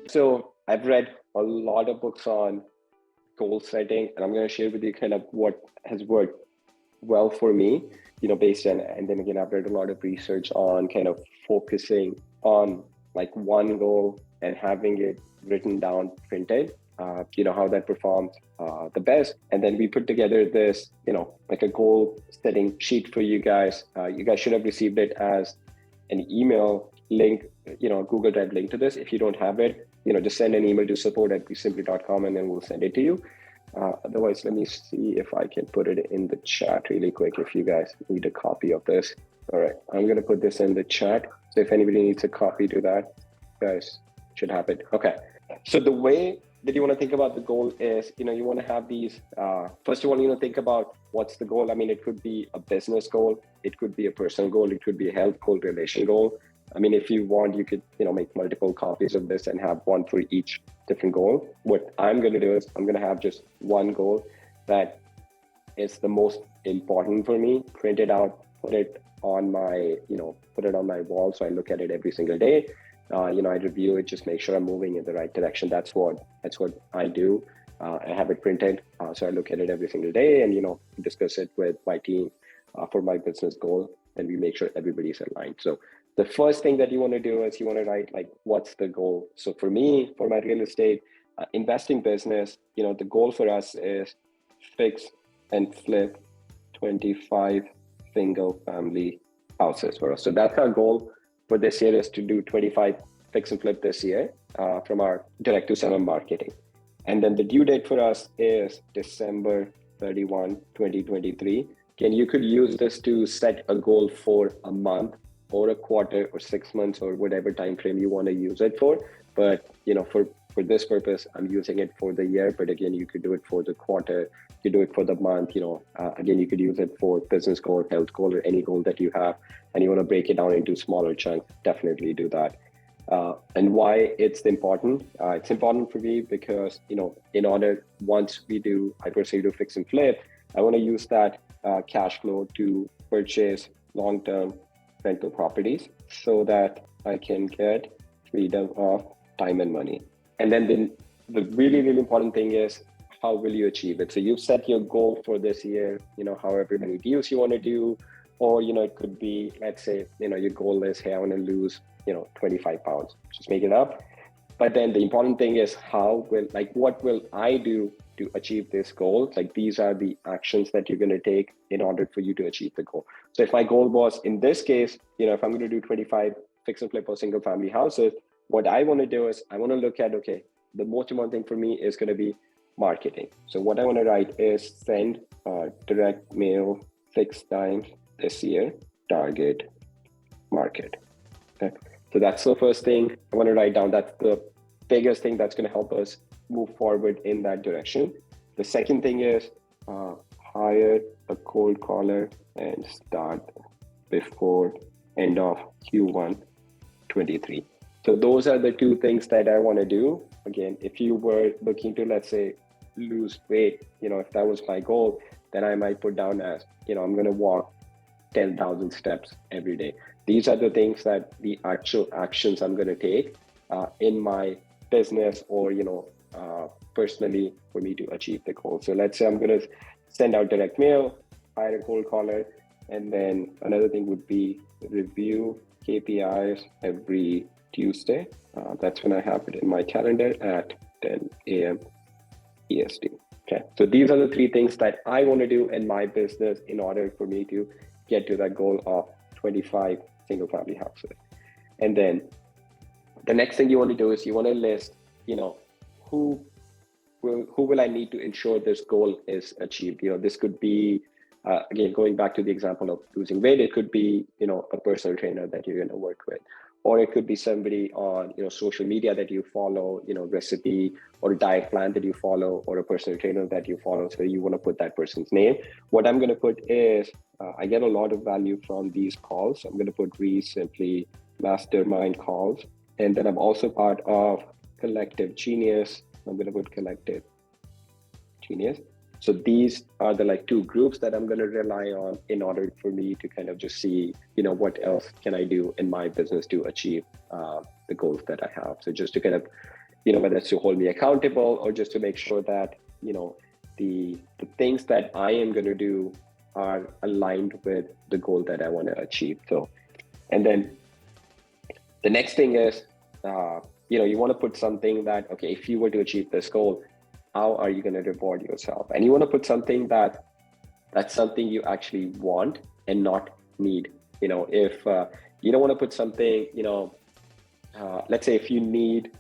So I've read a lot of books on goal setting, and I'm going to share with you kind of what has worked well for me, based on, and then again, I've read a lot of research on kind of focusing on like one goal and having it written down, printed, how that performs the best. And then we put together this, like a goal setting sheet for you guys. You guys should have received it as an email link, Google Drive link to this. If you don't have it, just send an email to support@REsimpli.com and then we'll send it to you. Otherwise, let me see if I can put it in the chat really quick if you guys need a copy of this. All right, I'm going to put this in the chat. So if anybody needs a copy, do that. You guys should have it. Okay. So the way that you want to think about the goal is, you want to have these, first of all, think about what's the goal. I mean, it could be a business goal. It could be a personal goal. It could be a health goal, relation goal. I mean, if you want, you could, make multiple copies of this and have one for each different goal. What I'm going to do is I'm going to have just one goal that is the most important for me, print it out, put it on my, put it on my wall. So I look at it every single day. I review it, just make sure I'm moving in the right direction. That's what I do. I have it printed. So I look at it every single day and, discuss it with my team for my business goal. And we make sure everybody's aligned. So the first thing that you want to do is you want to write like, what's the goal? So for me, for my real estate investing business, the goal for us is fix and flip 25 single family houses for us. So that's our goal for this year, is to do 25 fix and flip this year from our direct to seller marketing. And then the due date for us is December 31, 2023. Again, you could use this to set a goal for a month or a quarter or 6 months or whatever time frame you want to use it for. But for this purpose, I'm using it for the year. But again, you could do it for the quarter, you could do it for the month. Again, you could use it for business goal, health goal, or any goal that you have, and you want to break it down into smaller chunks. Definitely do that. And why it's important? It's important for me because in order, once I personally do fix and flip, I want to use that cash flow to purchase long-term rental properties so that I can get freedom of time and money. And then the really, really important thing is, how will you achieve it? So you've set your goal for this year, however many deals you want to do, or, it could be, let's say, your goal is, hey, I want to lose, 25 pounds, just make it up. But then the important thing is what will I do to achieve this goal? Like, these are the actions that you're going to take in order for you to achieve the goal. So if my goal was, in this case, if I'm going to do 25 fix and flip or single family houses, what I want to do is I want to look at, okay, the most important thing for me is going to be marketing. So what I want to write is send direct mail 6 times this year, target market. Okay. So that's the first thing I want to write down. That's the biggest thing that's going to help us move forward in that direction. The second thing is hire a cold caller and start before end of Q1 23. So those are the 2 things that I want to do. Again, if you were looking to, let's say, lose weight, if that was my goal, then I might put down as, I'm going to walk 10,000 steps every day. These are the things that the actual actions I'm going to take in my business or, personally for me to achieve the goal. So let's say I'm going to send out direct mail, hire a cold caller, and then another thing would be review KPIs every Tuesday. That's when I have it in my calendar at 10 a.m. EST. Okay. So these are the 3 things that I want to do in my business in order for me to get to that goal of 25 single family houses. And then the next thing you want to do is you want to list, who will I need to ensure this goal is achieved? This could be, again, going back to the example of losing weight, it could be, a personal trainer that you're going to work with, or it could be somebody on, social media that you follow, recipe or diet plan that you follow, or a personal trainer that you follow. So you want to put that person's name. What I'm going to put is, I get a lot of value from these calls. I'm going to put REsimpli mastermind calls. And then I'm also part of Collective Genius. I'm going to put Collective Genius. So these are the 2 groups that I'm going to rely on in order for me to kind of just see, what else can I do in my business to achieve the goals that I have. So just to kind of whether it's to hold me accountable or just to make sure that, the things that I am going to do are aligned with the goal that I want to achieve. So, and then the next thing is, you want to put something that, okay, if you were to achieve this goal, how are you going to reward yourself? And you want to put something that's something you actually want and not need. If you don't want to put something, let's say if you need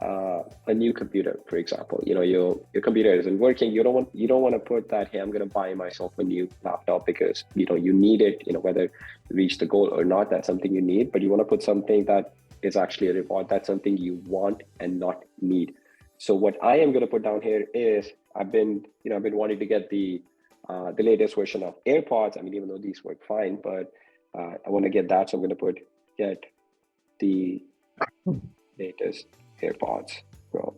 a new computer, for example, your computer isn't working. You don't want to put that, hey, I'm going to buy myself a new laptop because you need it. Whether to reach the goal or not, that's something you need. But you want to put something that is actually a reward. That's something you want and not need. So what I am going to put down here is I've been wanting to get the latest version of AirPods. I mean, even though these work fine, but I want to get that. So I'm going to get the latest AirPods Pro.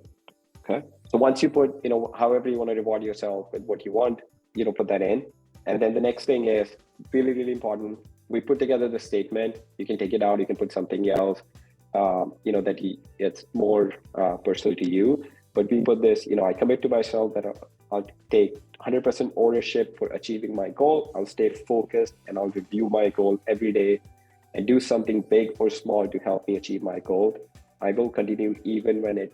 Okay. So once you put, however you want to reward yourself with what you want, put that in. And then the next thing is really, really important. We put together the statement. You can take it out. You can put something else, it's more personal to you. But we put this, I commit to myself that I'll take 100% ownership for achieving my goal. I'll stay focused and I'll review my goal every day and do something big or small to help me achieve my goal. I will continue even when it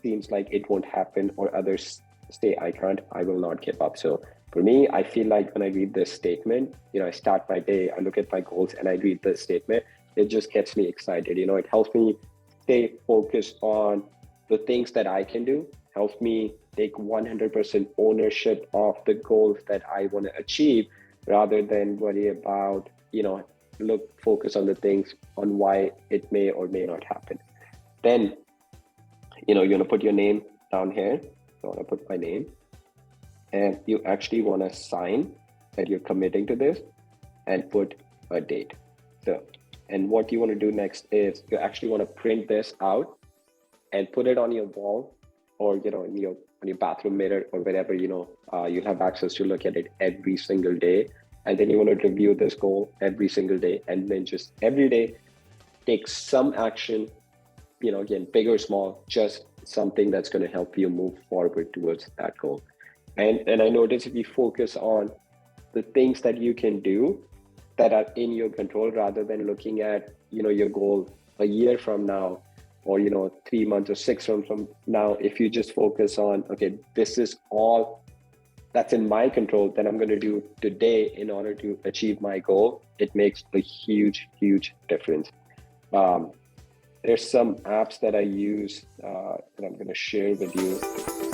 seems like it won't happen or others say I can't. I will not give up. So for me, I feel like when I read this statement, I start my day, I look at my goals and I read this statement, it just gets me excited. It helps me stay focused on the things that I can do, helps me take 100% ownership of the goals that I want to achieve rather than worry about, focus on the things on why it may or may not happen. Then, you're going to put your name down here. So I want to put my name and you actually want to sign that you're committing to this and put a date. So, and what you want to do next is you actually want to print this out and put it on your wall or, on your bathroom mirror or wherever, you'll have access to look at it every single day. And then you want to review this goal every single day and then just every day take some action, again, big or small, just something that's going to help you move forward towards that goal. And I notice if you focus on the things that you can do that are in your control rather than looking at, your goal a year from now or, 3 months or 6 months from now, if you just focus on, okay, this is all that's in my control that I'm going to do today in order to achieve my goal, it makes a huge, huge difference. There's some apps that I use that I'm going to share with you.